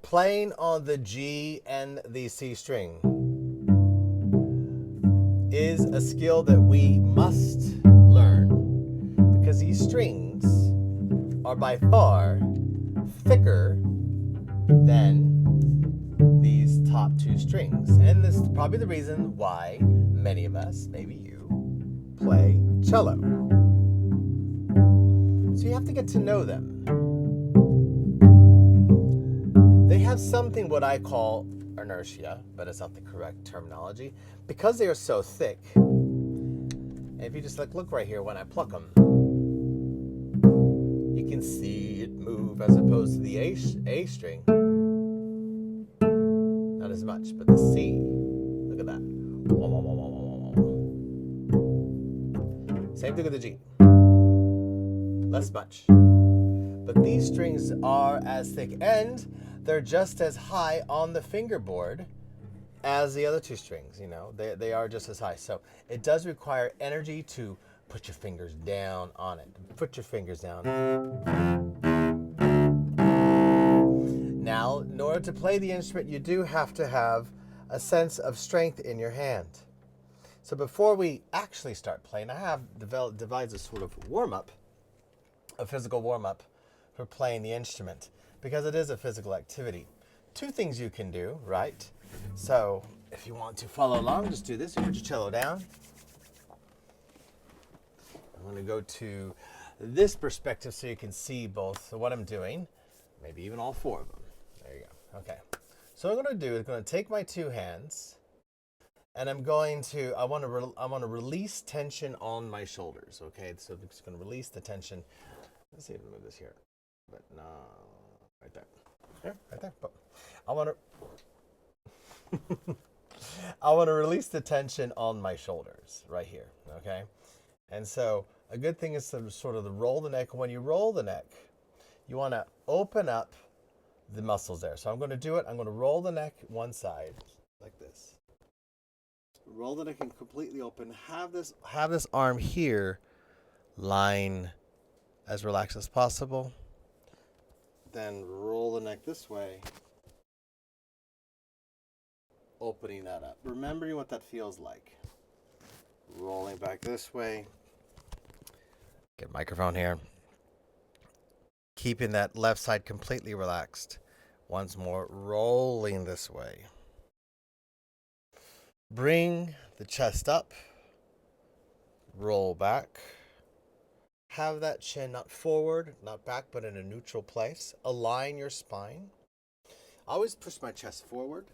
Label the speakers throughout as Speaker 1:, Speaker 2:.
Speaker 1: Playing on the G and the C string is a skill that we must learn because these strings are by far thicker than these top two strings. And this is probably the reason why many of us, maybe you, play cello. So you have to get to know them. They have something what I call inertia, but it's not the correct terminology. Because they are so thick, and if you just look right here when I pluck them, you can see it move as opposed to the A string. Not as much, but the C, look at that. Same thing with the G. Less much. But these strings are as thick and they're just as high on the fingerboard as the other two strings, you know. They are just as high. So it does require energy to put your fingers down on it. Put your fingers down. Now, in order to play the instrument, you do have to have a sense of strength in your hand. So before we actually start playing, I have devised a sort of warm-up, a physical warm-up for playing the instrument, because it is a physical activity. Two things you can do, right? So if you want to follow along, just do this. You put your cello down. I'm going to go to this perspective so you can see both what I'm doing, maybe even all four of them. There you go. Okay. So what I'm going to do is I'm going to take my two hands, and I want to release tension on my shoulders. Okay, so I'm just going to release the tension. Let's see if I move this here, but no, right there. Here, right there. But I want to release the tension on my shoulders right here. Okay, and so a good thing is to sort of roll the neck. When you roll the neck, you want to open up the muscles there. So I'm going to do it. I'm going to roll the neck one side like this. Roll the neck and completely open. Have this arm here lying as relaxed as possible. Then roll the neck this way, opening that up. Remembering what that feels like. Rolling back this way. Get a microphone here. Keeping that left side completely relaxed. Once more, rolling this way. Bring the chest up. Roll back. Have that chin not forward, not back, but in a neutral place. Align your spine. Always push my chest forward.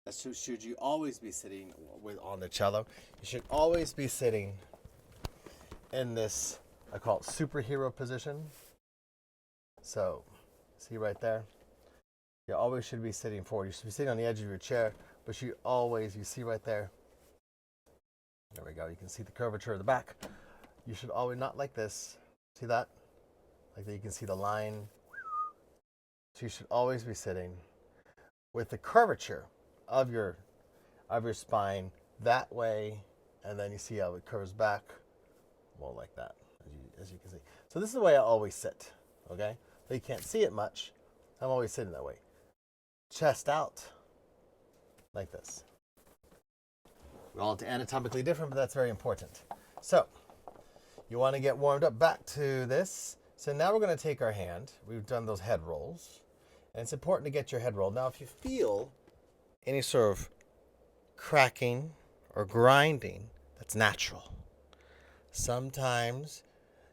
Speaker 1: That's should you always be sitting on the cello. You should always be sitting in this, I call it superhero position. So, see right there? You always should be sitting forward. You should be sitting on the edge of your chair, but you see right there. There we go. You can see the curvature of the back. You should always, not like this. See that? Like that, you can see the line. So you should always be sitting with the curvature of your spine that way, and then you see how it curves back, more like that, as you can see. So this is the way I always sit, okay? But you can't see it much. I'm always sitting that way. Chest out, like this. We're all anatomically different, but that's very important. So, you want to get warmed up back to this. So now we're going to take our hand. We've done those head rolls. And it's important to get your head rolled. Now, if you feel any sort of cracking or grinding, that's natural. Sometimes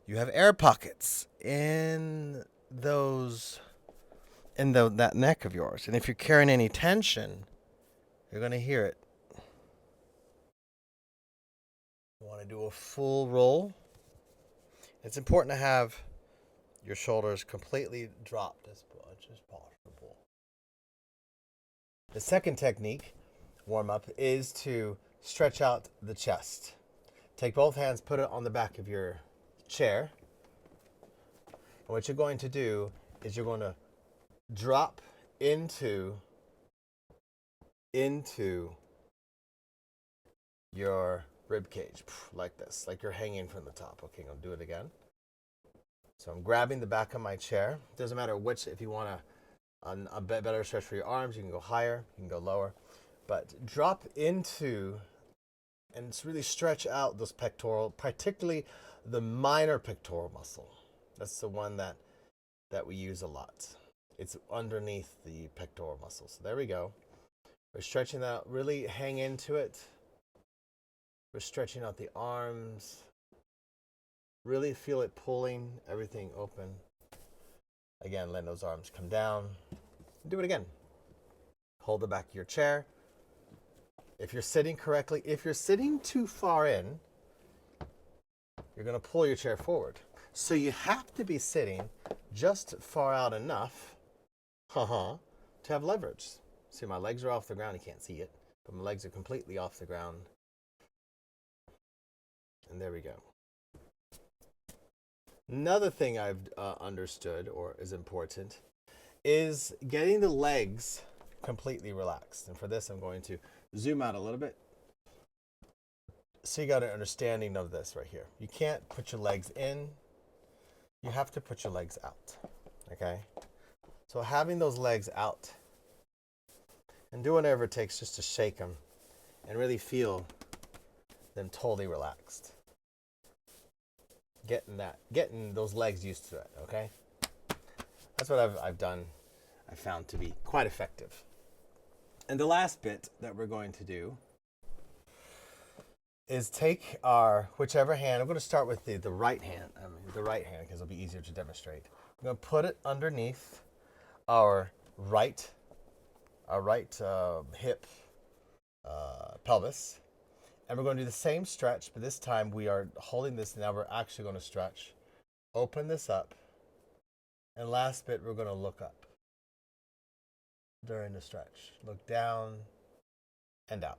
Speaker 1: you have air pockets in that neck of yours. And if you're carrying any tension, you're going to hear it. You want to do a full roll. It's important to have your shoulders completely dropped as much as possible. The second technique, warm-up, is to stretch out the chest. Take both hands, put it on the back of your chair. And what you're going to do is you're going to drop into your rib cage, like this, like you're hanging from the top. Okay, I'm going to do it again. So I'm grabbing the back of my chair. Doesn't matter which, if you want to A better stretch for your arms. You can go higher, you can go lower, but drop into and really stretch out those pectoral, particularly the minor pectoral muscle. That's the one that we use a lot. It's underneath the pectoral muscle. So there we go. We're stretching that out. Really hang into it. We're stretching out the arms. Really feel it pulling everything open. Again, let those arms come down. Do it again. Hold the back of your chair. If you're sitting correctly, if you're sitting too far in, you're going to pull your chair forward. So you have to be sitting just far out enough to have leverage. See, my legs are off the ground. You can't see it, but my legs are completely off the ground. And there we go. Another thing I've understood or is important is getting the legs completely relaxed. And for this, I'm going to zoom out a little bit. So you got an understanding of this right here. You can't put your legs in. You have to put your legs out. Okay? So having those legs out and do whatever it takes just to shake them and really feel them totally relaxed. Getting those legs used to it, okay? That's what I've done. I found to be quite effective. And the last bit that we're going to do is take our whichever hand. I'm going to start with the right hand. The right hand because it'll be easier to demonstrate. I'm going to put it underneath our right hip pelvis. And we're going to do the same stretch, but this time we are holding this. Now we're actually going to stretch. Open this up. And last bit, we're going to look up during the stretch. Look down and out.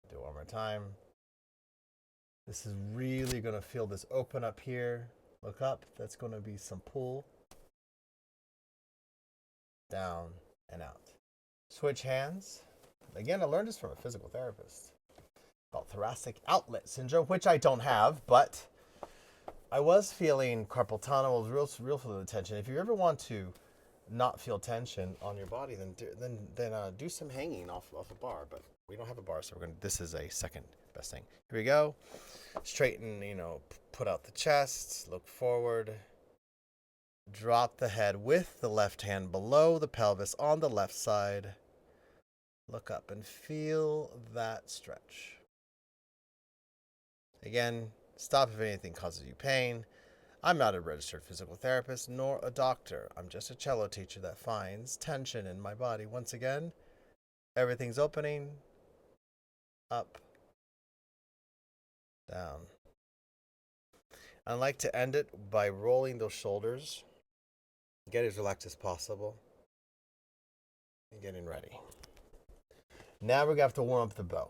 Speaker 1: Do it one more time. This is really going to feel this open up here. Look up. That's going to be some pull. Down and out. Switch hands. Again, I learned this from a physical therapist. Called thoracic outlet syndrome, which I don't have, but I was feeling carpal tunnel, real fluid tension. If you ever want to not feel tension on your body, then do some hanging off a bar. But we don't have a bar, so this is a second best thing. Here we go. Straighten, put out the chest, look forward. Drop the head with the left hand below the pelvis on the left side. Look up and feel that stretch. Again, stop if anything causes you pain. I'm not a registered physical therapist nor a doctor. I'm just a cello teacher that finds tension in my body. Once again, everything's opening. Up. Down. I like to end it by rolling those shoulders. Get as relaxed as possible. And getting ready. Now we're going to have to warm up the bow.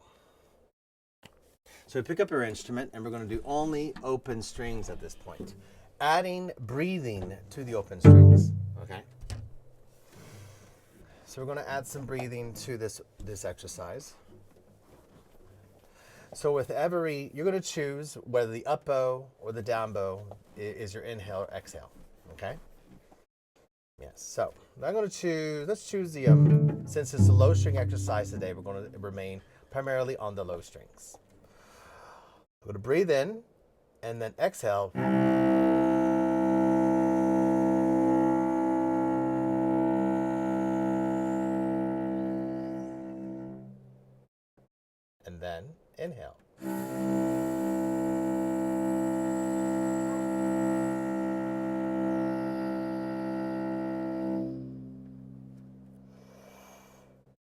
Speaker 1: So pick up your instrument, and we're going to do only open strings at this point. Adding breathing to the open strings, okay? So we're going to add some breathing to this exercise. So with you're going to choose whether the up bow or the down bow is your inhale or exhale, okay? Yes, so I'm going to choose, let's choose the, since it's a low string exercise today, we're going to remain primarily on the low strings. We're going to breathe in and then exhale. And then inhale.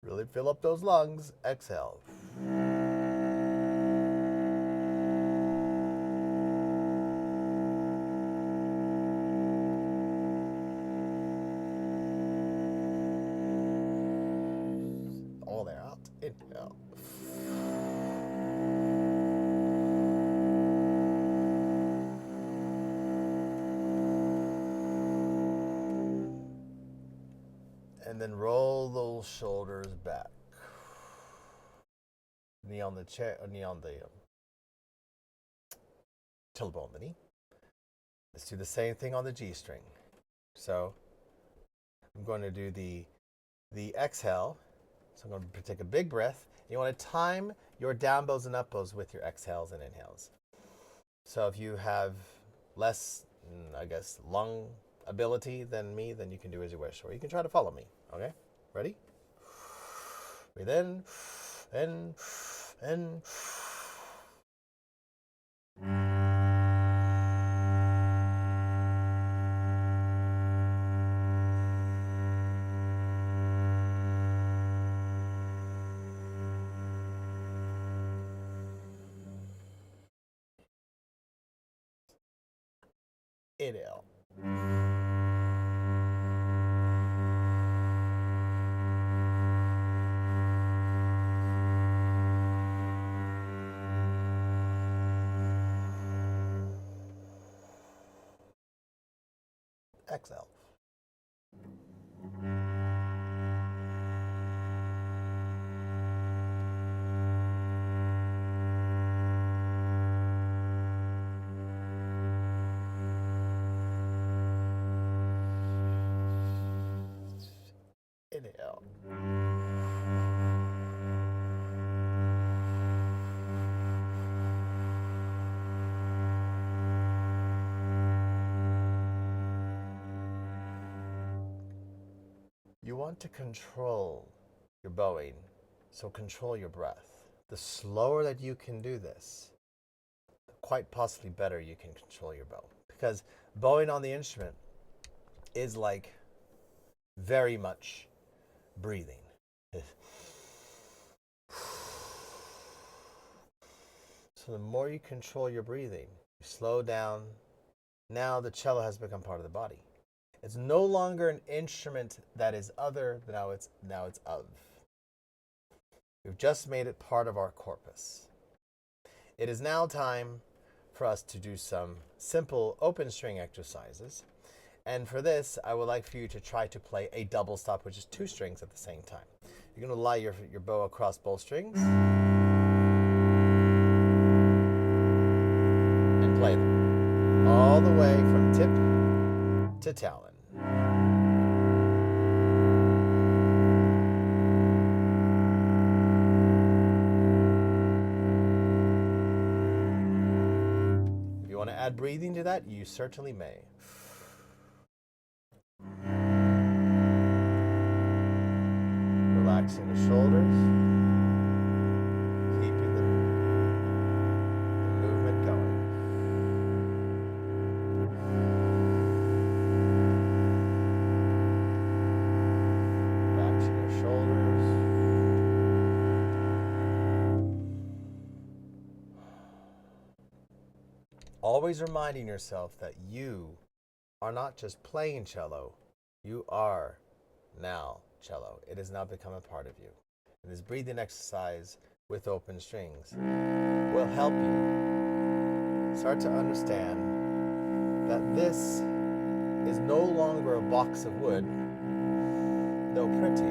Speaker 1: Really fill up those lungs. Exhale. All there out. Inhale. And then roll those shoulders back. Knee on the chair, knee on the tailbone, the knee. Let's do the same thing on the G string. So I'm going to do the exhale. So I'm going to take a big breath. You want to time your down bows and up bows with your exhales and inhales. So if you have less, I guess, lung ability than me, then you can do as you wish. Or you can try to follow me. Okay? Ready? Breathe in, in. Inhale. Exhale. Inhale. You want to control your bowing, so control your breath. The slower that you can do this, quite possibly better you can control your bow. Because bowing on the instrument is like very much breathing. So the more you control your breathing, you slow down. Now the cello has become part of the body. It's no longer an instrument that is other, now it's of. We've just made it part of our corpus. It is now time for us to do some simple open string exercises. And for this, I would like for you to try to play a double stop, which is 2 strings at the same time. You're going to lie your bow across both strings and play them all the way from tip to talon. If you want to add breathing to that, you certainly may. Relaxing the shoulders, keeping the movement going. Relaxing your shoulders. Always reminding yourself that you are not just playing cello, you are now cello. It has now become a part of you. And this breathing exercise with open strings will help you start to understand that this is no longer a box of wood, though pretty.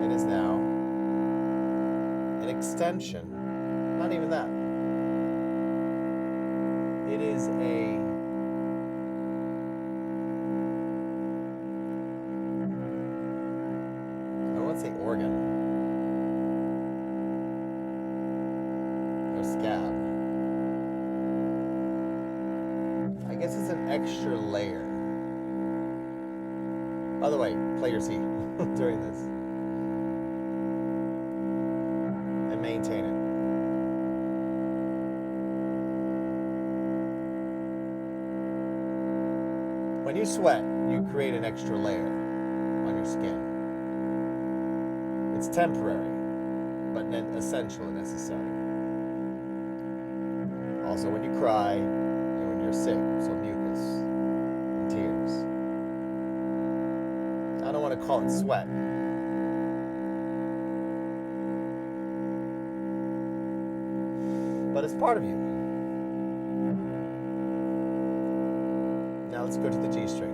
Speaker 1: It is now an extension, not even that. It is a say organ or scab. I guess it's an extra layer. By the way, play your C during this and maintain it. When you sweat, you create an extra layer on your skin. It's temporary, but essential and necessary. Also, when you cry and when you're sick, so mucus and tears. I don't want to call it sweat. But it's part of you. Now let's go to the G string.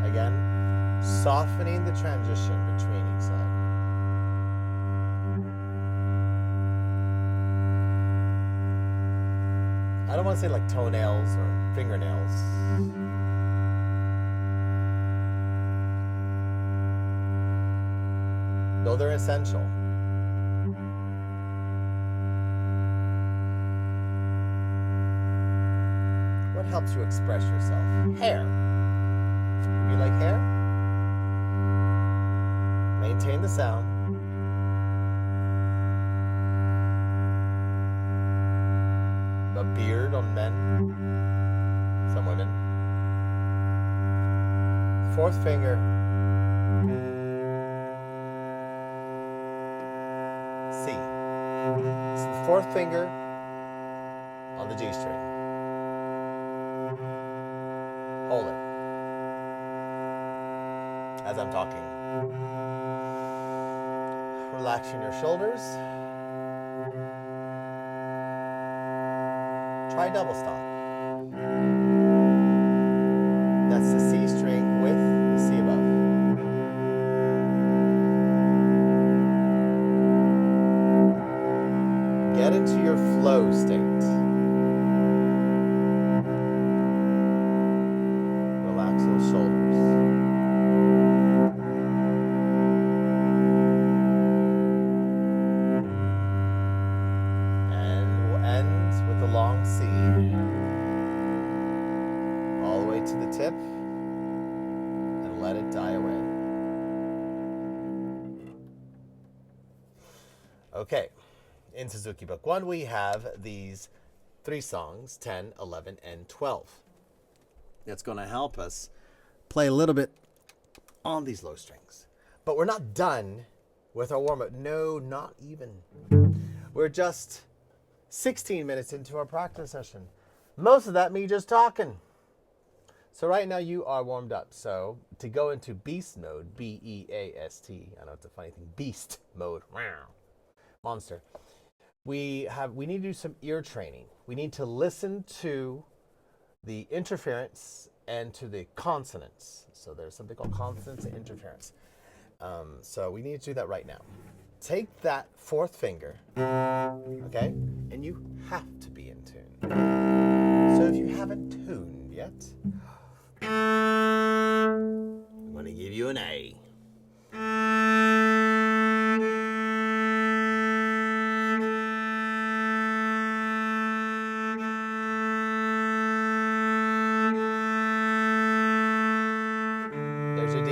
Speaker 1: Again, softening the transition between each side. I don't want to say like toenails or fingernails. Though they're essential. What helps you express yourself? Hair. You like hair? Maintain the sound. A beard on men, some women. Fourth finger. C. It's the fourth finger on the G string. Hold it as I'm talking. Relaxing your shoulders. Try double stop. That's the C string with the C above. Get into your flow state. Relax those shoulders. And we'll end with the long C. All the way to the tip. And let it die away. Okay. In Suzuki Book 1, we have these 3 songs, 10, 11, and 12. It's going to help us play a little bit on these low strings. But we're not done with our warm-up. No, not even. We're just 16 minutes into our practice session. Most of that me just talking. So right now you are warmed up. So to go into beast mode, B-E-A-S-T, I know it's a funny thing, beast mode, monster. We need to do some ear training. We need to listen to the interference and to the consonants. So there's something called consonants and interference. So we need to do that right now. Take that fourth finger, okay? And you have to be in tune. So if you haven't tuned yet, I'm going to give you an A. There's a D.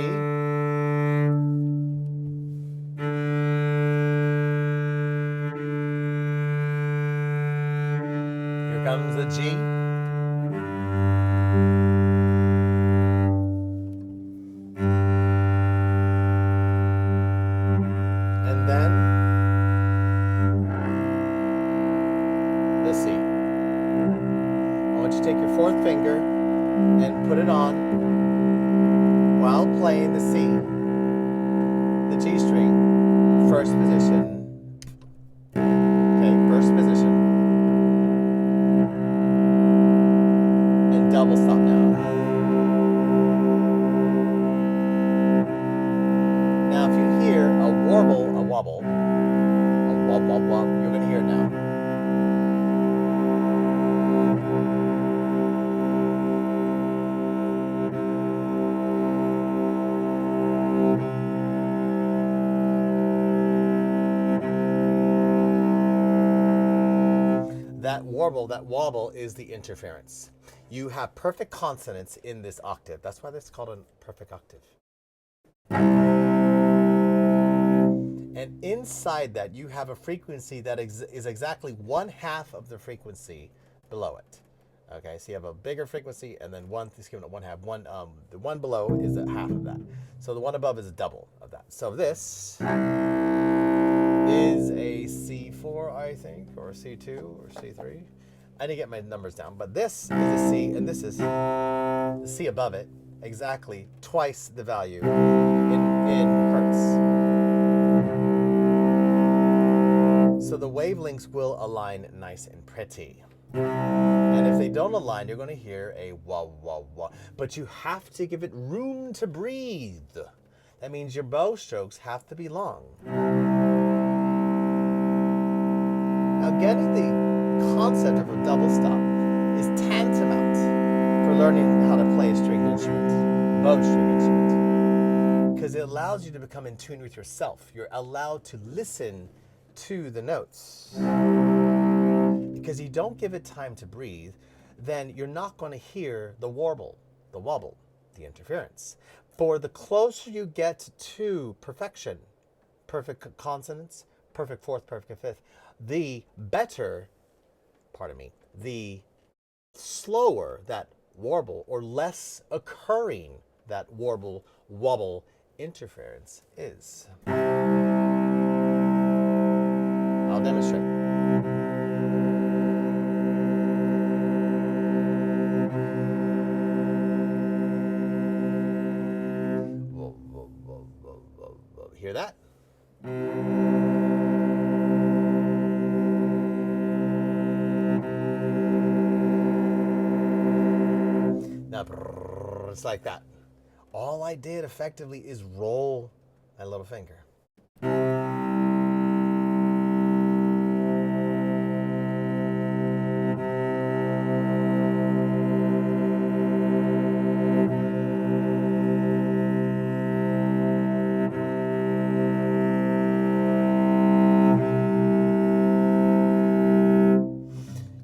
Speaker 1: Here comes the G. And then the C. I want you to take your fourth finger and put it on while playing the C, the G string, first position. Okay, first position. And double stop now. Now if you hear a warble, a wobble, a wob wob wob, you're going to hear it now. That warble, that wobble is the interference. You have perfect consonants in this octave. That's why it's called a perfect octave. And inside that, you have a frequency that is exactly 1/2 of the frequency below it. Okay, so you have a bigger frequency, and then one is given at 1/2. The one below is a half of that. So the one above is a double of that. So this is a C4, I think, or a C2, or C3. I didn't get my numbers down, but this is a C, and this is the C above it, exactly twice the value in hertz. So the wavelengths will align nice and pretty. And if they don't align, you're going to hear a wah, wah, wah. But you have to give it room to breathe. That means your bow strokes have to be long. Now, getting the concept of a double stop, is tantamount for learning how to play a string instrument, bow string instrument, because it allows you to become in tune with yourself. You're allowed to listen to the notes. Because you don't give it time to breathe, then you're not going to hear the warble, the wobble, the interference. For the closer you get to perfection, perfect consonants, perfect fourth, perfect fifth, the better, the slower that warble or less occurring that warble, wobble, interference is. I'll demonstrate. Hear that? Now, it's like that. All I did effectively is roll my little finger.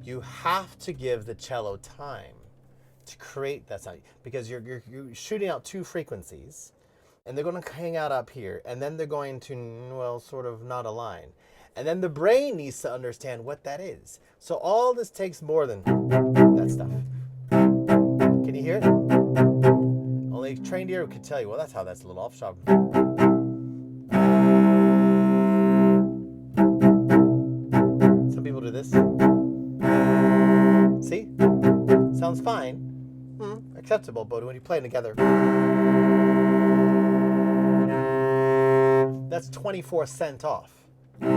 Speaker 1: You have to give the cello time to create that sound, because you're shooting out two frequencies, and they're going to hang out up here, and then they're going to, well, sort of not align. And then the brain needs to understand what that is. So all this takes more than that stuff. Can you hear it? Only a trained ear could tell you, well, that's how that's a little off sharp. Some people do this. See? Sounds fine. Acceptable, but when you play them together, that's 24 cents off. You're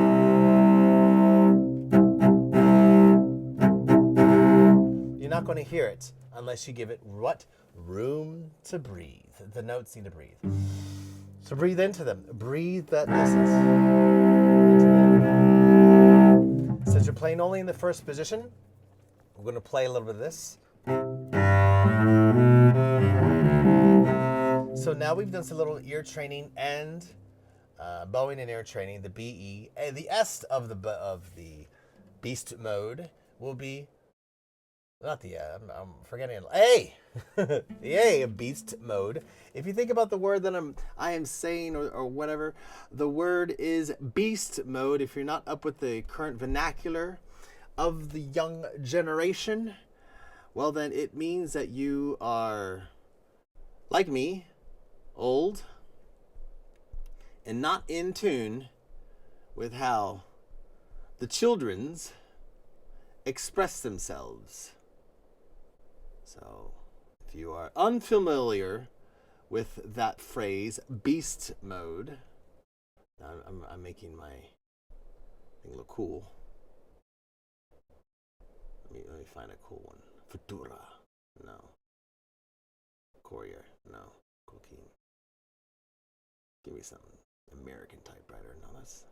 Speaker 1: not going to hear it unless you give it what? Room to breathe. The notes need to breathe. So breathe into them. Breathe that essence into them. Since you're playing only in the first position, we're going to play a little bit of this. So now we've done some little ear training and bowing and ear training. The B, E, and the S of the beast mode will be not the I'm forgetting A. The A of beast mode. If you think about the word that I am saying or whatever, the word is beast mode. If you're not up with the current vernacular of the young generation, well, then it means that you are, like me, old and not in tune with how the children's express themselves. So if you are unfamiliar with that phrase, beast mode, I'm making my thing look cool. Let me find a cool one. Futura, no. Courier, no. Cocaine. Give me some American typewriter. No, that's.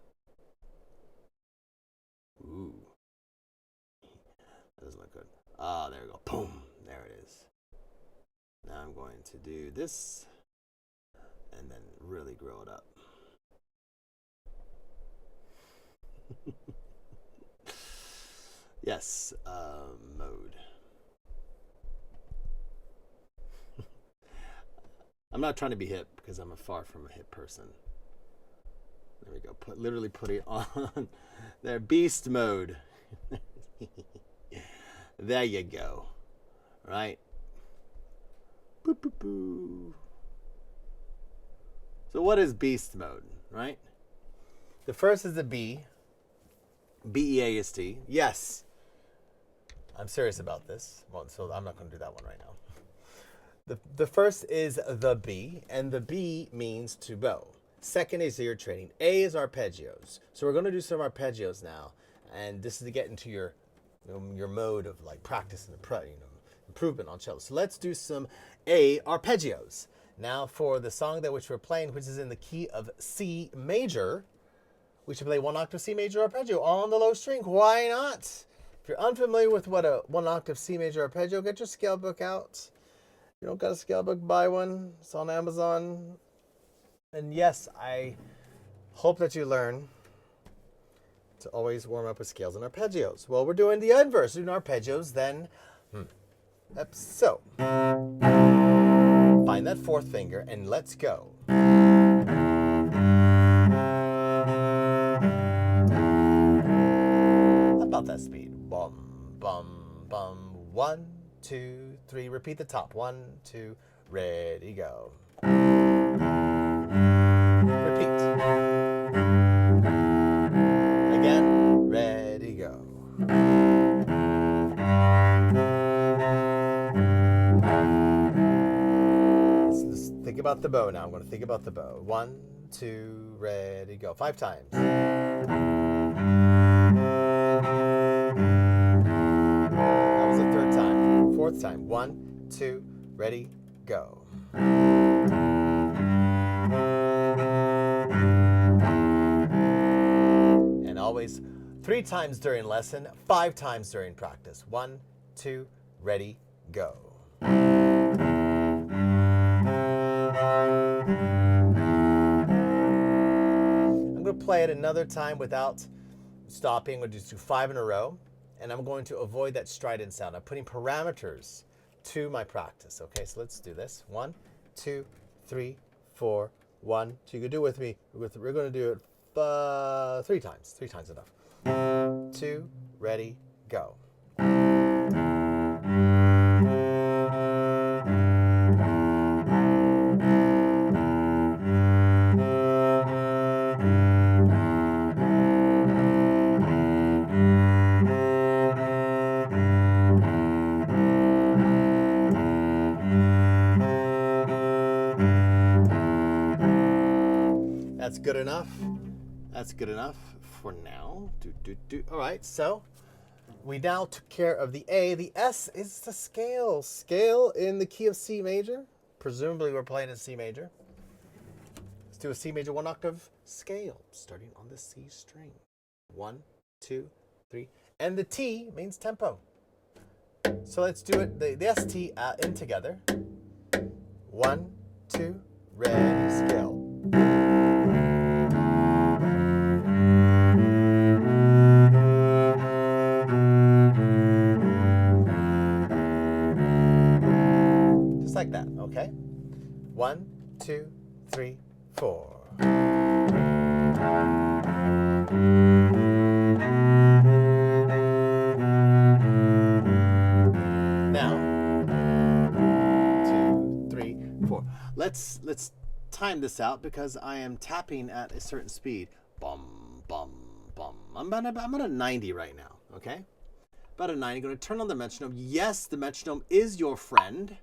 Speaker 1: Ooh. That doesn't look good. Ah, there we go. Boom. There it is. Now I'm going to do this and then really grow it up. Yes, mode. I'm not trying to be hip because I'm far from a hip person. There we go. Literally put it on there. Beast mode. There you go. Right? Boop, boop, boop. So what is beast mode, right? The first is the B. B-E-A-S-T. Yes. I'm serious about this. Well, so I'm not going to do that one right now. The first is the B, and the B means to bow. Second is ear training. A is arpeggios. So we're going to do some arpeggios now, and this is to get into your mode of like practice and improvement on cello. So let's do some A arpeggios. Now for the song that which we're playing, which is in the key of C major, we should play one octave C major arpeggio on the low string. Why not? If you're unfamiliar with what a one octave C major arpeggio, get your scale book out. If you don't got a scale book, buy one. It's on Amazon. And yes, I hope that you learn to always warm up with scales and arpeggios. Well, we're doing the inverse. We're doing arpeggios, then so. Find that fourth finger and let's go. About that speed. Bum, bum, bum. 1, 2, 3. Repeat the top. 1, 2, ready, go. Repeat. Again, ready, go. Let's think about the bow now. I'm going to think about the bow. 1, 2, ready, go. 5 times. That was the third time. Fourth time. 1, 2, ready, go. And always 3 times during lesson, 5 times during practice. 1, 2, ready, go. I'm going to play it another time without stopping. We'll just do 5 in a row. And I'm going to avoid that strident sound. I'm putting parameters to my practice. Okay, so let's do this. 1, 2, 3, 4, 1, 2. You can do it with me. We're going to do it 3 times. 3 times enough. 2, ready, go. That's good enough. That's good enough for now. All right, so we now took care of the A. The S is the scale. Scale in the key of C major. Presumably we're playing in C major. Let's do a C major 1 octave scale, starting on the C string. 1, 2, 3. And the T means tempo. So let's do it, the ST in together. 1, 2, ready, scale. Like that, okay? 1, 2, 3, 4. Now, 2, 3, 4. Let's time this out because I am tapping at a certain speed. Bum, bum, bum. I'm at a 90 right now, okay? About a 90. Going to turn on the metronome. Yes, the metronome is your friend.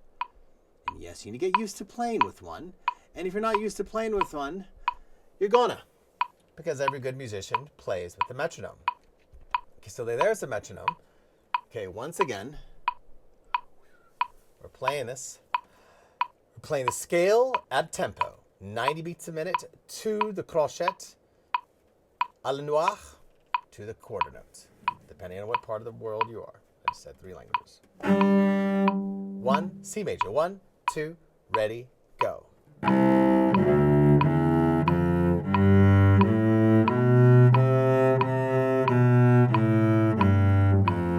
Speaker 1: And yes, you need to get used to playing with one. And if you're not used to playing with one, you're gonna. Because every good musician plays with the metronome. Okay, so there's the metronome. Okay, once again, we're playing this. We're playing the scale at tempo. 90 beats a minute to the crochet, à la noire, to the quarter notes, depending on what part of the world you are. I just said 3 languages. 1, C major. 1, 2, ready, go.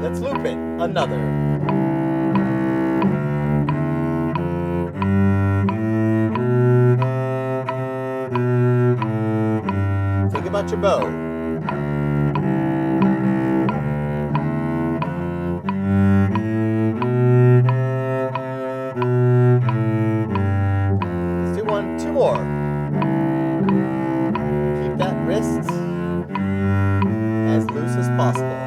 Speaker 1: Let's loop it. Another. Think about your bow. Two more. Keep that wrist as loose as possible.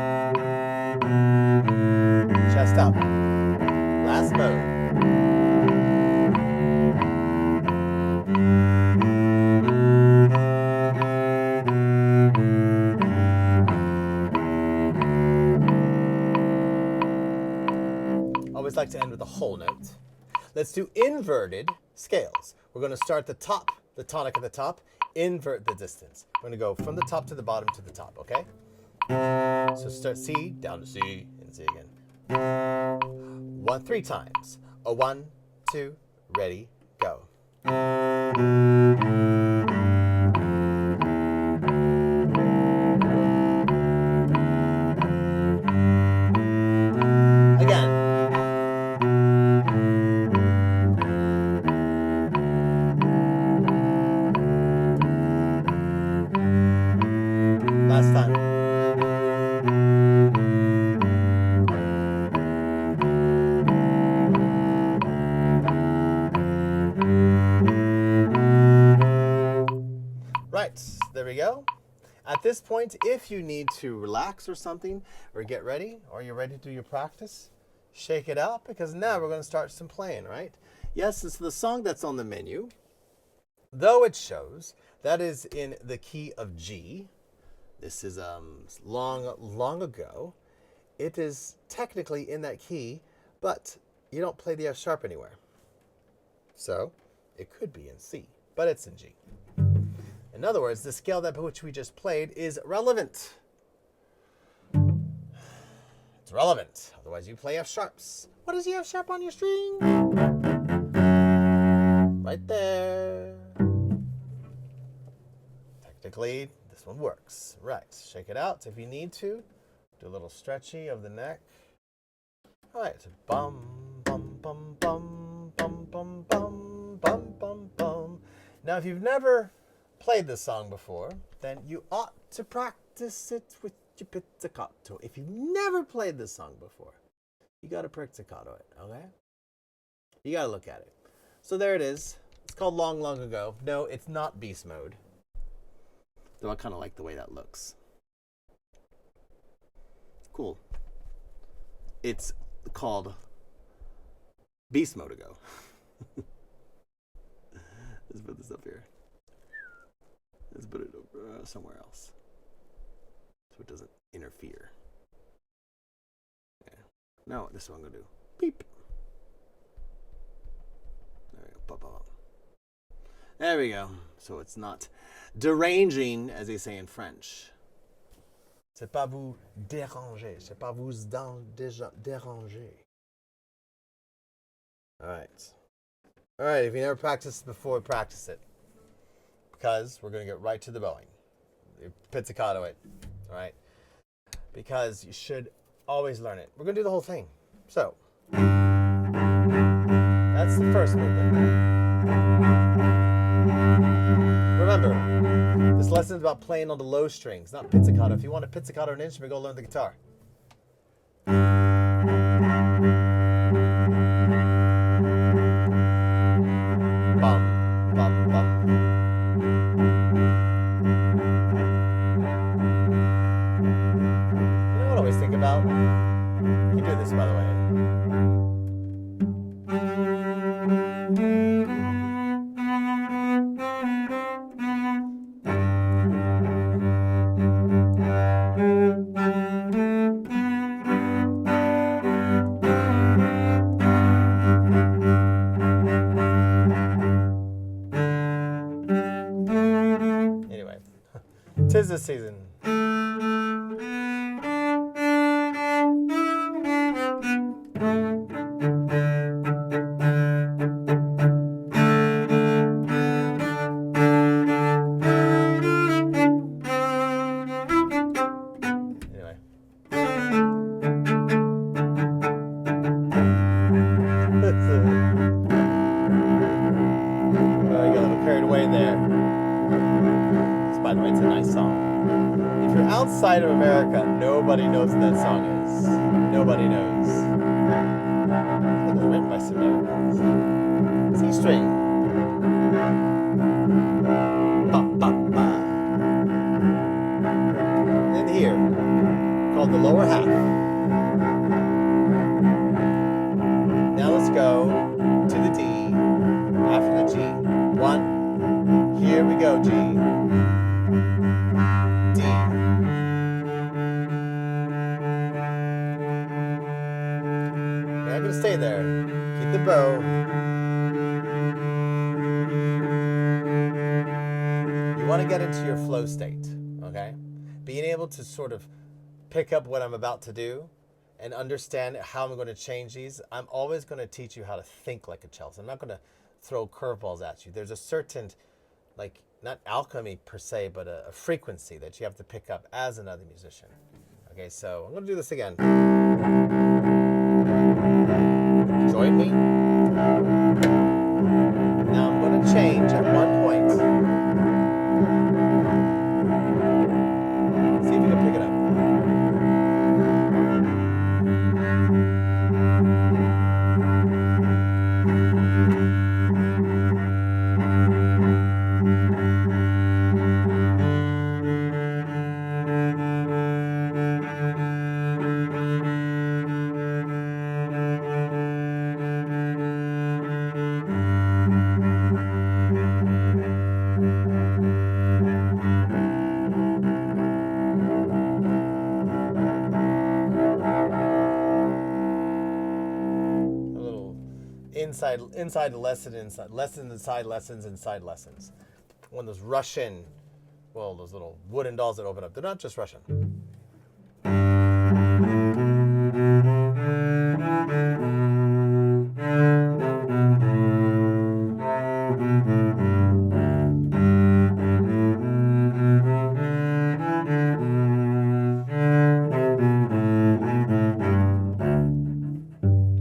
Speaker 1: Chest up. Last mode. Always like to end with a whole note. Let's do inverted scales. We're going to start the top, the tonic at the top, invert the distance. We're going to go from the top to the bottom to the top, okay? So start C, down to C, and C again. 1, 3 times. A 1, 2, ready, go. Again. Last time. Right, there we go. At this point, if you need to relax or something, or get ready, or you're ready to do your practice, shake it out, because now we're going to start some playing, right? Yes, it's the song that's on the menu, though it shows that is in the key of G. This is long ago. It is technically in that key, but you don't play the F sharp anywhere. So it could be in C, but it's in G. In other words, the scale that which we just played is relevant. It's relevant. Otherwise, you play F sharps. What is the F sharp on your string? Right there. Technically, this one works. Right. Shake it out if you need to. Do a little stretchy of the neck. All right. So bum, bum, bum, bum, bum, bum, bum, bum, bum, bum. Now, if you've never played this song before, then you ought to practice it with your pizzicato. If you've never played this song before, you got to pizzicato it, okay? You got to look at it. So there it is. It's called Long Ago. No, it's not beast mode. Though I kind of like the way that looks. Cool. It's called Beast Mode Ago. Let's put this up here. Let's put it over, somewhere else so it doesn't interfere. Yeah. No, this one I'm going to do. Beep. There we go. Pop, pop, pop. There we go. So it's not deranging, as they say in French. C'est pas vous déranger. C'est pas vous déranger. All right. All right. If you never practiced before, practice it. Because we're going to get right to the bowing. Pizzicato it. All right. Because you should always learn it. We're going to do the whole thing. So, that's the first movement. Remember, this lesson is about playing on the low strings, not pizzicato. If you want a pizzicato an instrument, go learn the guitar. Bum, bum, bum. You know what I always think about? You do this, by the way. Anyway, 'tis the season. Outside of America, nobody knows what that song is. Nobody knows. I think it was written by some Americans. C string. Ba, ba, ba. And here, called the lower half. Now let's go to the D after the G. 1. Here we go, G. D. You're not going to stay there. Keep the bow. You want to get into your flow state, okay? Being able to sort of pick up what I'm about to do and understand how I'm going to change these, I'm always going to teach you how to think like a cellist. I'm not going to throw curveballs at you. There's a certain, like, not alchemy per se, but a frequency that you have to pick up as another musician. Okay, so I'm going to do this again. Join me. Now I'm going to change at one point. See if you can pick it up. Inside lessons, inside lessons. When those Russian, well, those little wooden dolls that open up, they're not just Russian.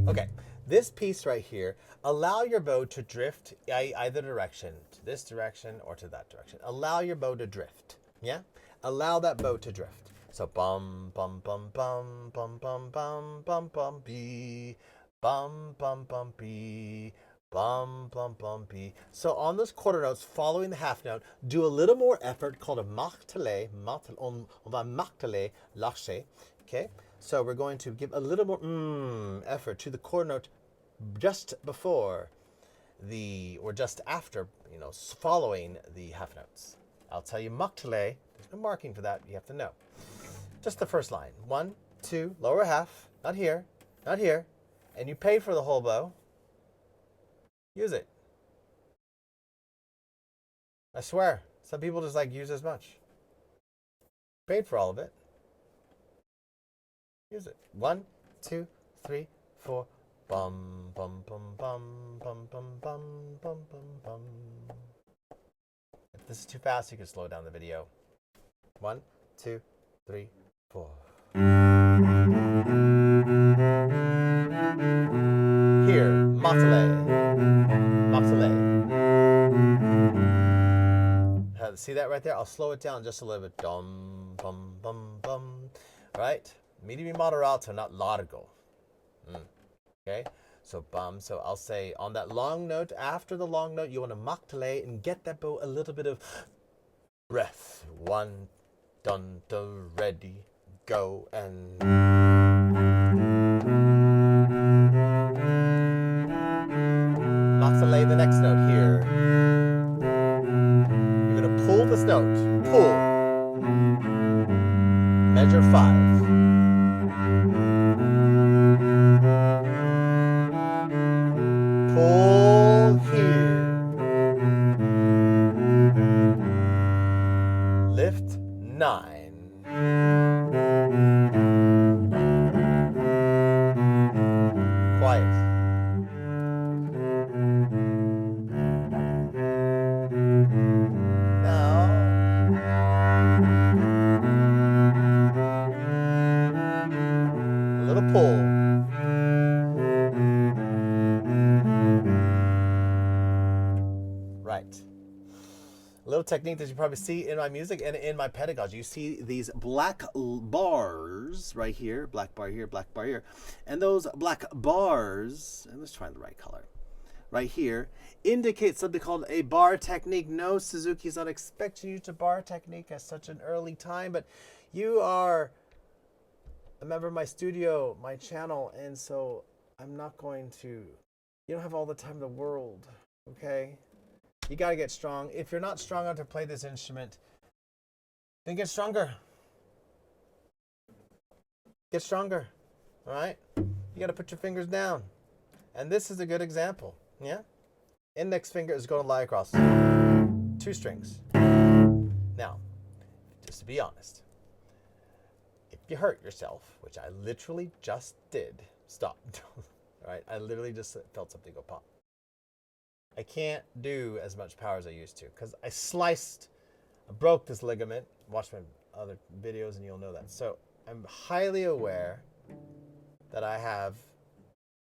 Speaker 1: Okay, this piece right here, allow your bow to drift either direction, to this direction or to that direction. Allow your bow to drift, yeah? Allow that bow to drift. So bum, bum, bum, bum, bum, bum, bum, bum, bum, bee, bum, bum, bum, bee, bum, bum, bum, bee. So on those quarter notes, following the half note, do a little more effort called a martelet, on va marteler, lâcher, okay? So we're going to give a little more effort to the quarter note just before or just after, following the half notes. I'll tell you martelet, there's no marking for that, you have to know. Just the first line. 1, 2, lower half, not here, not here. And you paid for the whole bow. Use it. I swear, some people just use as much. Paid for all of it. Use it. 1, 2, 3, 4. Bum, bum, bum, bum, bum, bum, bum, bum, bum, bum. If this is too fast, you can slow down the video. 1, 2, 3, 4. Here, martelet. See that right there? I'll slow it down just a little bit. Dum, bum, bum, bum. Right? Medium moderato, not largo. Okay? So bum. So I'll say on that long note, after the long note, you want to martelet and get that bow a little bit of breath. 1, dun, dun, ready, go, and martelet the next note here. You're going to pull this note. Pull. Measure 5. Pull here. Lift 9. Quiet. Now, a little pull. Right. A little technique that you probably see in my music and in my pedagogy. You see these black bars right here, black bar here, black bar here. And those black bars, and let's try the right color, right here, indicate something called a bar technique. No, Suzuki's not expecting you to bar technique at such an early time, but you are a member of my studio, my channel, and so I'm not going to, you don't have all the time in the world, okay? You got to get strong. If you're not strong enough to play this instrument, then get stronger. Get stronger, all right? You got to put your fingers down. And this is a good example, yeah? Index finger is going to lie across 2 strings. Now, just to be honest, if If you hurt yourself, which I literally just did, stop. All right, I literally just felt something go pop. I can't do as much power as I used to because I broke this ligament. Watch my other videos and you'll know that. So I'm highly aware that I have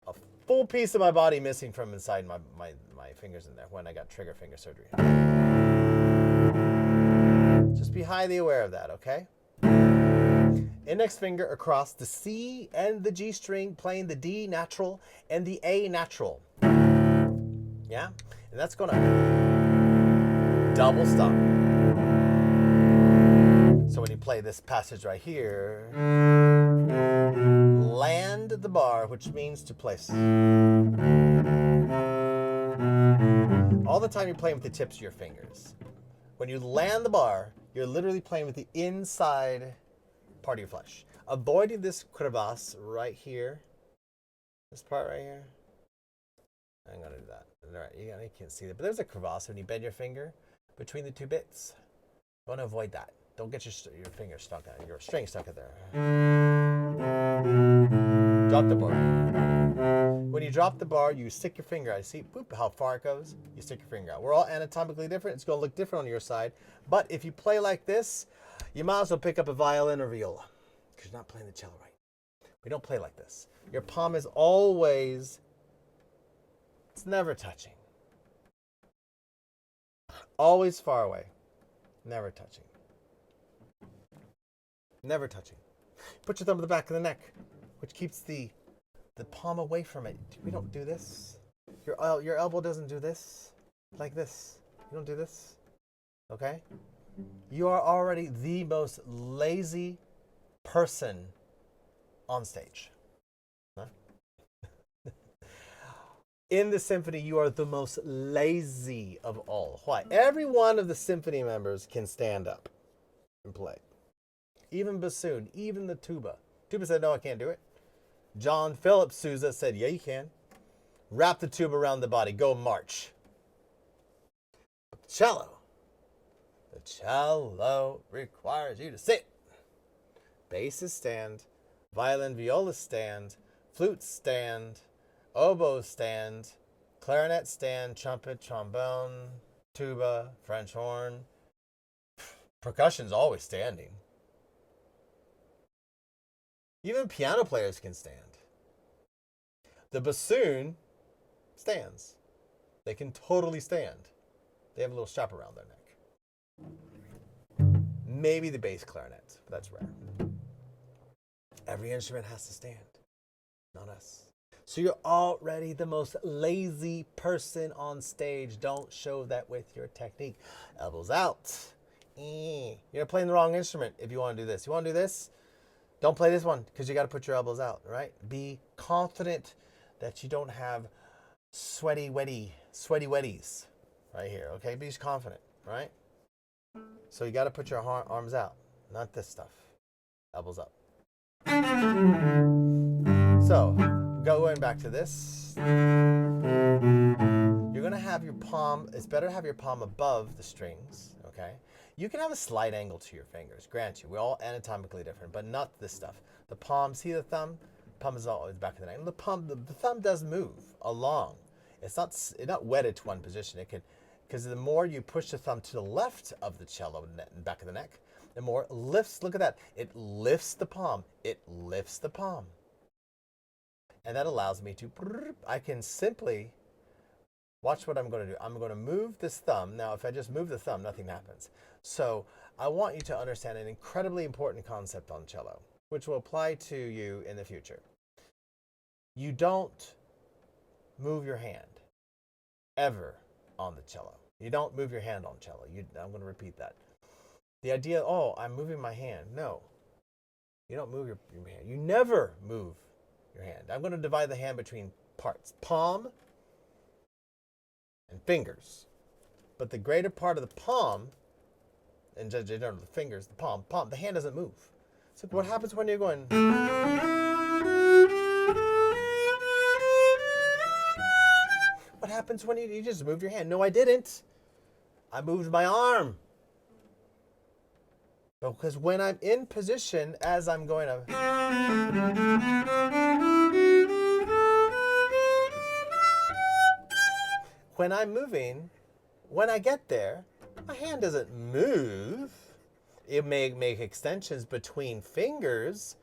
Speaker 1: a full piece of my body missing from inside my fingers in there when I got trigger finger surgery. Just be highly aware of that, okay? Index finger across the C and the G string, playing the D natural and the A natural. Yeah? And that's gonna double stop. So when you play this passage right here, land the bar, which means to place. All the time you're playing with the tips of your fingers. When you land the bar, you're literally playing with the inside part of your flesh. Avoiding this crevasse right here. This part right here. I'm going to do that. All right, you can't see that. But there's a crevasse when you bend your finger between the two bits. You want to avoid that. Don't get your finger stuck out, your string stuck in there. Drop the bar. When you drop the bar, you stick your finger out. You see how far it goes? You stick your finger out. We're all anatomically different. It's going to look different on your side. But if you play like this, you might as well pick up a violin or viola because you're not playing the cello right. We don't play like this. Your palm is always, it's never touching. Always far away. Never touching. Never touching. Put your thumb at the back of the neck, which keeps the palm away from it. We don't do this. Your elbow doesn't do this. Like this. You don't do this. Okay? You are already the most lazy person on stage. Huh? In the symphony, you are the most lazy of all. Why? Every one of the symphony members can stand up and play. Even bassoon, even the tuba. Tuba said, no, I can't do it. John Philip Sousa said, yeah, you can. Wrap the tuba around the body. Go march. But the cello requires you to sit. Basses stand. Violin, viola stand. Flute stand. Oboe stand. Clarinet stand. Trumpet, trombone, tuba, French horn. Percussion's always standing. Even piano players can stand. The bassoon stands. They can totally stand. They have a little strap around their neck. Maybe the bass clarinet, but that's rare. Every instrument has to stand, not us. So you're already the most lazy person on stage. Don't show that with your technique. Elbows out. You're playing the wrong instrument if you want to do this. You want to do this? Don't play this one because you got to put your elbows out, right? Be confident that you don't have sweaty wetties right here, okay? Be confident, right? So you got to put your arms out, not this stuff. Elbows up. So, going back to this, you're going to have your palm, it's better to have your palm above the strings, okay? You can have a slight angle to your fingers, grant you. We're all anatomically different, but not this stuff. The palm, see the thumb? Palm is always back of the neck. And the thumb does move along. It's not wedded to one position. It can, because the more you push the thumb to the left of the cello back of the neck, the more it lifts. Look at that. It lifts the palm. It lifts the palm. And that allows me to, I can simply, watch what I'm going to do. I'm going to move this thumb. Now, if I just move the thumb, nothing happens. So I want you to understand an incredibly important concept on cello, which will apply to you in the future. You don't move your hand ever on the cello. You don't move your hand on cello. I'm going to repeat that. The idea, oh, I'm moving my hand. No, you don't move your hand. You never move your hand. I'm going to divide the hand between parts, palm and fingers. But the greater part of the palm, and the fingers, the palm, the hand doesn't move. So what happens when you're going? What happens when you just move your hand? No, I didn't. I moved my arm. Because when I'm in position, as I'm going to... When I'm moving, when I get there, my hand doesn't move. It may make extensions between fingers,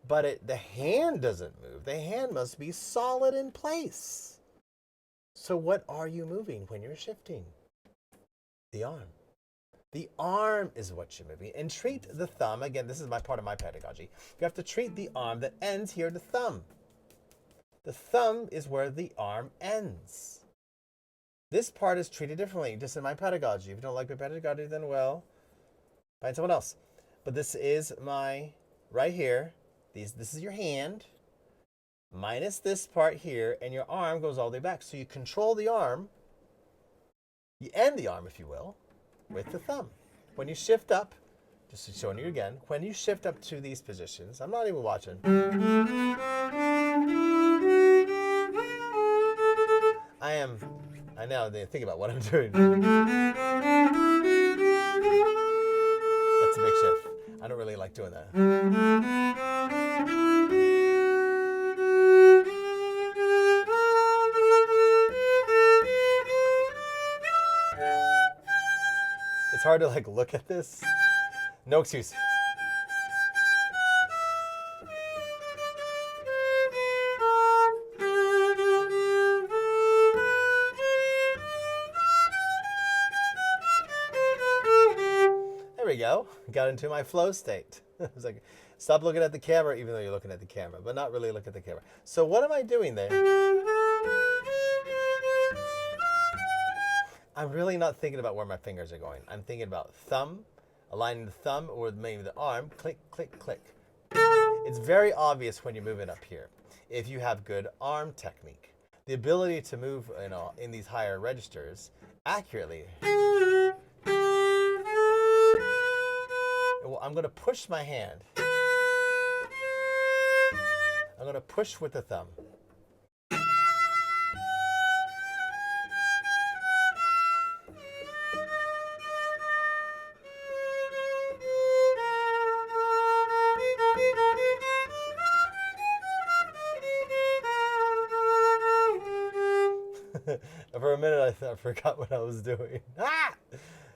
Speaker 1: but the hand doesn't move. The hand must be solid in place. So what are you moving when you're shifting? The arm. The arm is what you're moving. And treat the thumb, again, this is my part of my pedagogy. You have to treat the arm that ends here, the thumb. The thumb is where the arm ends. This part is treated differently, just in my pedagogy. If you don't like my pedagogy, then well, find someone else. But this is my, right here, this is your hand, minus this part here, and your arm goes all the way back. So you control the arm, you end the arm, if you will, with the thumb. When you shift up, just showing you again, when you shift up to these positions, I'm not even watching. I now think about what I'm doing. That's a big shift. I don't really like doing that. It's hard to like look at this. No excuse. There we go. Got into my flow state. I was like, stop looking at the camera, even though you're looking at the camera, but not really look at the camera. So what am I doing there? I'm really not thinking about where my fingers are going. I'm thinking about thumb, aligning the thumb or maybe the arm, click, click, click. It's very obvious when you're moving up here. If you have good arm technique, the ability to move, in these higher registers accurately. Well, I'm going to push my hand. I'm going to push with the thumb. For a minute, I forgot what I was doing.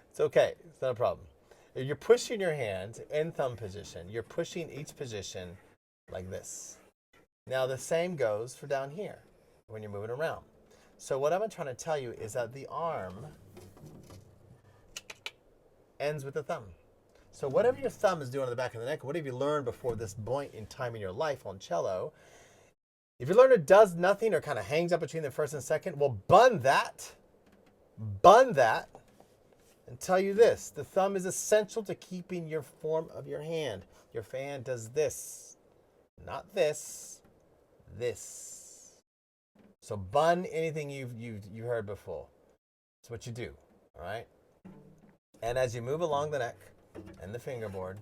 Speaker 1: It's okay. It's not a problem. If you're pushing your hand in thumb position, you're pushing each position like this. Now, the same goes for down here when you're moving around. So what I'm trying to tell you is that the arm ends with the thumb. So whatever your thumb is doing on the back of the neck, whatever you learned before this point in time in your life on cello, if you learn it does nothing or kind of hangs up between the first and second, well, bun that, and tell you this. The thumb is essential to keeping your form of your hand. Your hand does this, not this, this. So bun anything you've heard before. That's what you do, all right? And as you move along the neck and the fingerboard,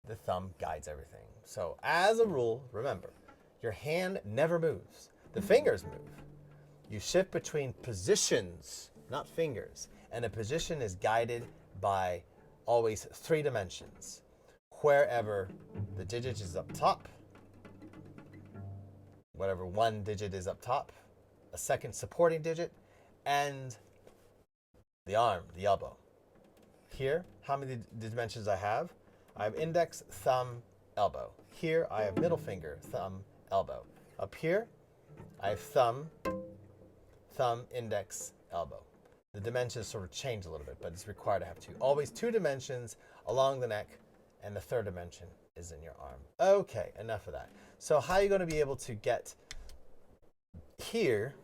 Speaker 1: the thumb guides everything. So as a rule, remember, your hand never moves. The fingers move. You shift between positions, not fingers. And a position is guided by always 3 dimensions. Wherever the digit is up top, whatever one digit is up top, a second supporting digit, and the arm, the elbow. Here, how many dimensions I have? I have index, thumb, elbow. Here, I have middle finger, thumb, elbow. Up here, I have thumb, index, elbow. The dimensions sort of change a little bit, but it's required to have 2. Always 2 dimensions along the neck, and the 3rd dimension is in your arm. Okay, enough of that. So how are you going to be able to get here?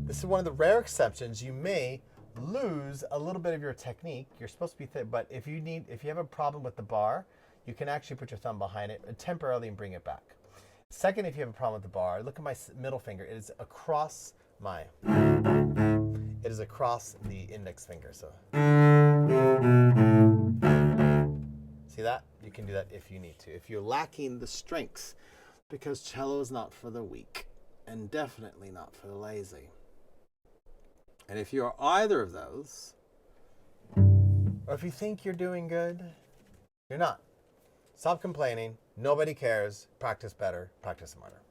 Speaker 1: This is one of the rare exceptions. You may lose a little bit of your technique. You're supposed to be thick, but if you have a problem with the bar, you can actually put your thumb behind it temporarily and bring it back. Second, if you have a problem with the bar, look at my middle finger. It is across the index finger. So see that? You can do that if you need to. If you're lacking the strength, because cello is not for the weak and definitely not for the lazy. And if you are either of those, Or if you think you're doing good, you're not. Stop complaining. Nobody cares. Practice better. Practice smarter.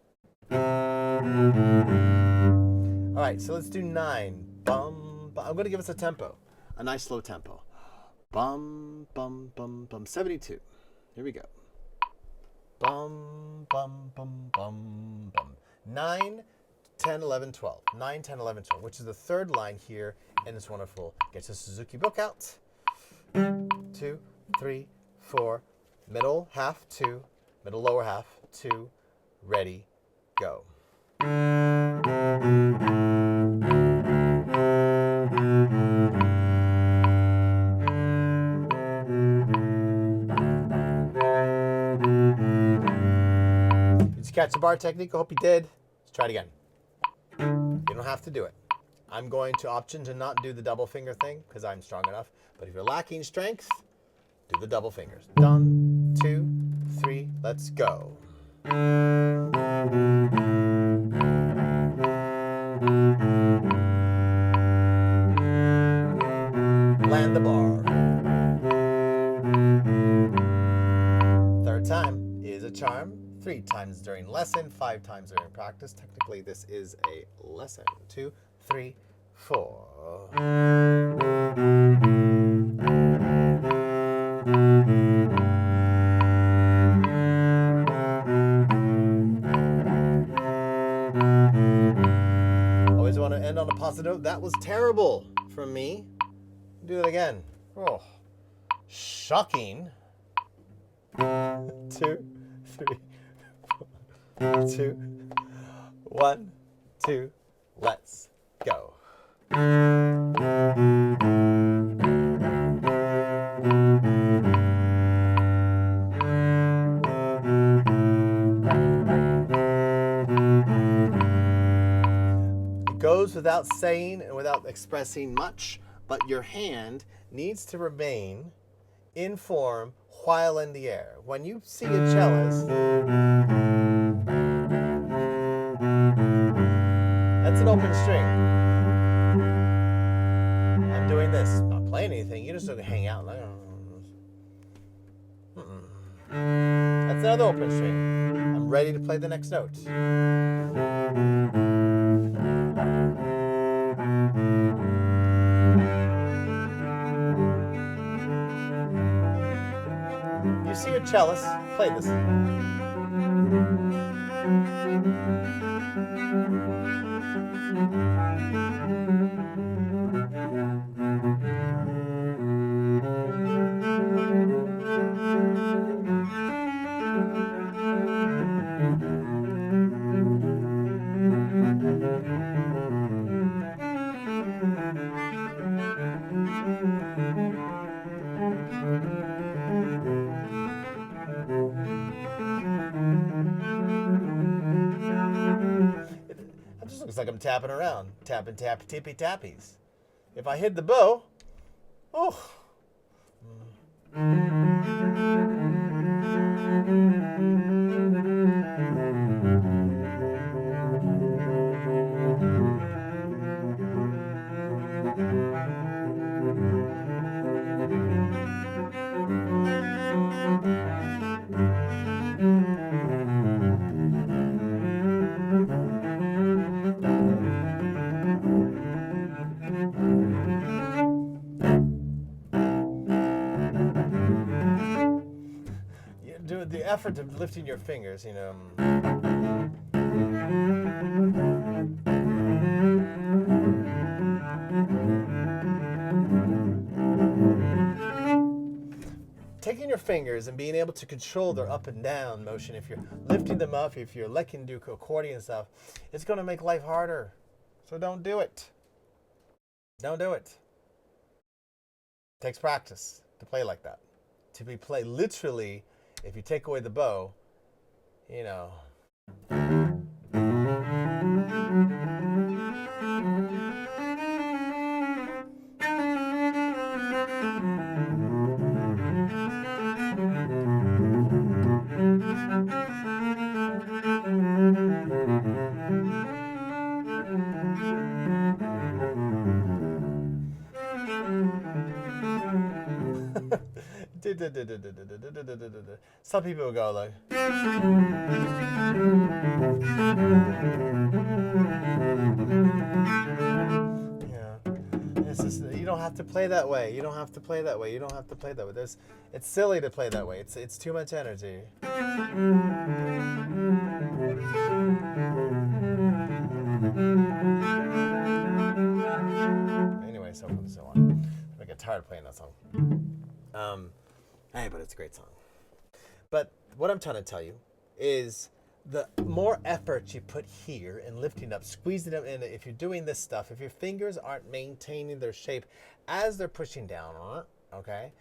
Speaker 1: All right, so let's do 9. Bum, bum. I'm going to give us a tempo. A nice slow tempo. Bum, bum, bum, bum. 72. Here we go. Bum, bum, bum, bum, bum. 9, 10, 11, 12. 9, 10, 11, 12, which is the third line here in this wonderful Get Your Suzuki book out. 2, 3, 4. Middle half, 2. Middle lower half, 2. Ready, go. Did you catch the bar technique? I hope you did. Let's try it again. You don't have to do it. I'm going to option to not do the double finger thing because I'm strong enough. But if you're lacking strength, do the double fingers. Done, 2, 3, let's go. Land the bar. Third time is a charm. 3 times during lesson, 5 times during practice. Technically, this is a lesson. 2, 3, 4. Always want to end on a positive note. That was terrible from me. Do it again. Oh, shocking. 2, 3, 4, 2, 1, 2, let's go. It goes without saying and without expressing much, but your hand needs to remain in form while in the air. When you see a cellist, that's an open string. I'm doing this, not playing anything. You just don't hang out. That's another open string. I'm ready to play the next note. You see a cellist, play this. It just looks like I'm tapping around. Tapping, tap, tippy tappies. If I hit the bow, oh. You do the effort of lifting your fingers, you know. Taking your fingers and being able to control their up and down motion, if you're lifting them up, if you're letting do accordion stuff, it's going to make life harder. So don't do it. Don't do it. It takes practice to play like that. To be played literally, if you take away the bow, you know. Some people will go like. Yeah. You don't have to play that way. You don't have to play that way. You don't have to play that way. It's silly to play that way. It's too much energy. Anyway, so on and so on. I get tired of playing that song. Hey, but it's a great song. But what I'm trying to tell you is the more effort you put here in lifting up, squeezing them in, if you're doing this stuff, if your fingers aren't maintaining their shape as they're pushing down on it, okay?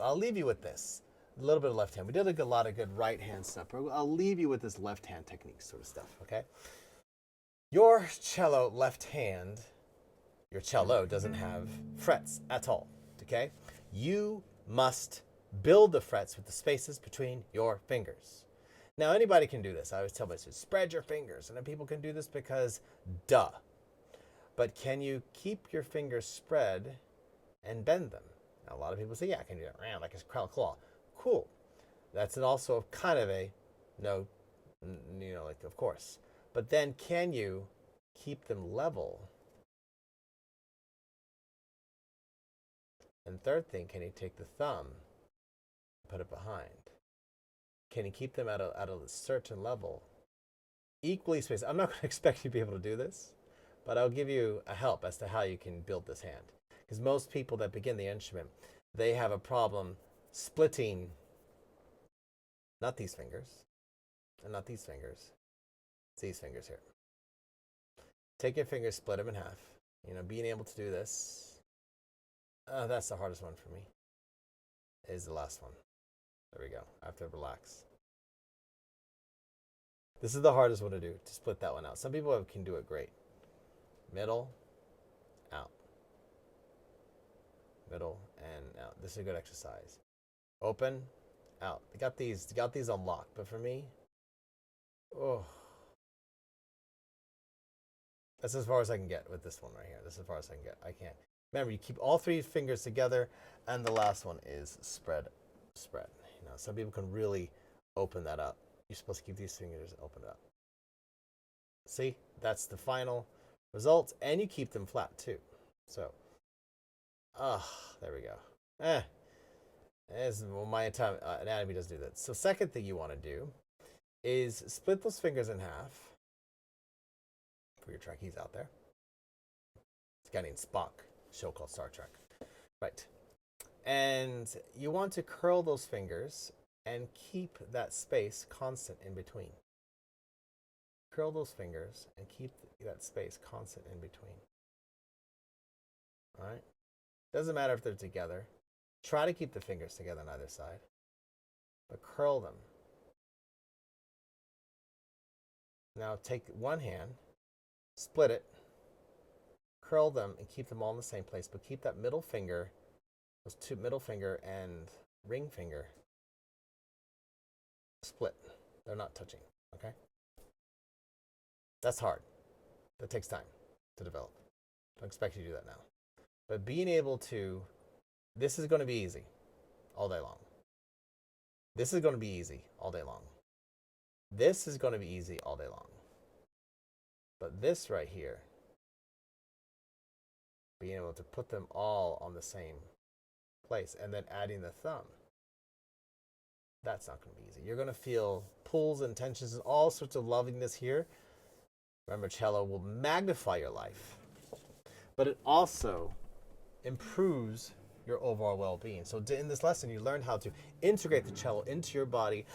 Speaker 1: I'll leave you with this. A little bit of left hand. We did a lot of good right hand stuff. I'll leave you with this left hand technique sort of stuff, okay? Your cello left hand, your cello doesn't have frets at all, okay? You must build the frets with the spaces between your fingers. Now, anybody can do this. I always tell my students, spread your fingers. And then people can do this because, duh. But can you keep your fingers spread and bend them? Now, a lot of people say, yeah, I can do that around like a claw. Cool. That's also kind of a, no, like, of course. But then can you keep them level? And third thing, can you take the thumb, put it behind? Can you keep them at a certain level? Equally spaced. I'm not going to expect you to be able to do this, but I'll give you a help as to how you can build this hand. Because most people that begin the instrument, they have a problem splitting, not these fingers, and not these fingers. It's these fingers here. Take your fingers, split them in half. Being able to do this. That's the hardest one for me. Is the last one. There we go. I have to relax. This is the hardest one to do, to split that one out. Some people can do it great. Middle, out. Middle, and out. This is a good exercise. Open, out. Got these on lock, but for me, that's as far as I can get with this one right here. This is as far as I can get. I can't. Remember, you keep all three fingers together, and the last one is spread. Some people can really open that up. You're supposed to keep these fingers open up. See, that's the final result, and you keep them flat too. So, there we go. My entire anatomy doesn't do that. So, second thing you want to do is split those fingers in half. For your Trekkies out there, it's a guy named Spock. Show called Star Trek, right? And you want to curl those fingers and keep that space constant in between. Curl those fingers and keep that space constant in between. All right? Doesn't matter if they're together. Try to keep the fingers together on either side, but curl them. Now take one hand, split it, curl them, and keep them all in the same place, but keep that middle finger, those two middle finger and ring finger split. They're not touching, okay? That's hard. That takes time to develop. Don't expect you to do that now. But being able to, this is going to be easy all day long. This is going to be easy all day long. This is going to be easy all day long. But this right here, being able to put them all on the same place and then adding the thumb, that's not going to be easy. You're going to feel pulls and tensions and all sorts of lovingness here. Remember, cello will magnify your life, but it also improves your overall well-being. So in this lesson, you learn how to integrate the cello into your body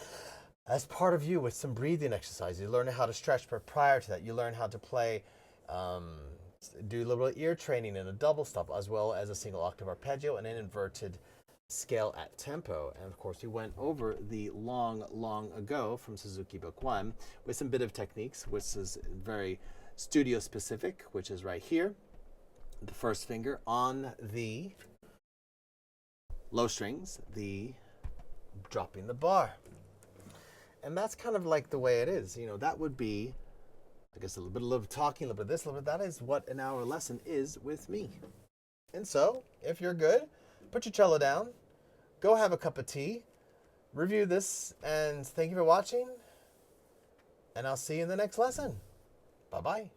Speaker 1: as part of you with some breathing exercises. You learn how to stretch, but prior to that, you learn how to play, do a little ear training in a double stop, as well as a single octave arpeggio and an inverted scale at tempo. And of course, you went over the long ago from Suzuki Book 1 with some bit of techniques, which is very studio specific, which is right here. The first finger on the low strings, the dropping the bar. And that's kind of like the way it is. That would be, I guess, a little bit of talking, a little bit of this, a little bit of that is what an hour lesson is with me. And so, if you're good, put your cello down, Go have a cup of tea, review this, and thank you for watching. And I'll see you in the next lesson. Bye-bye.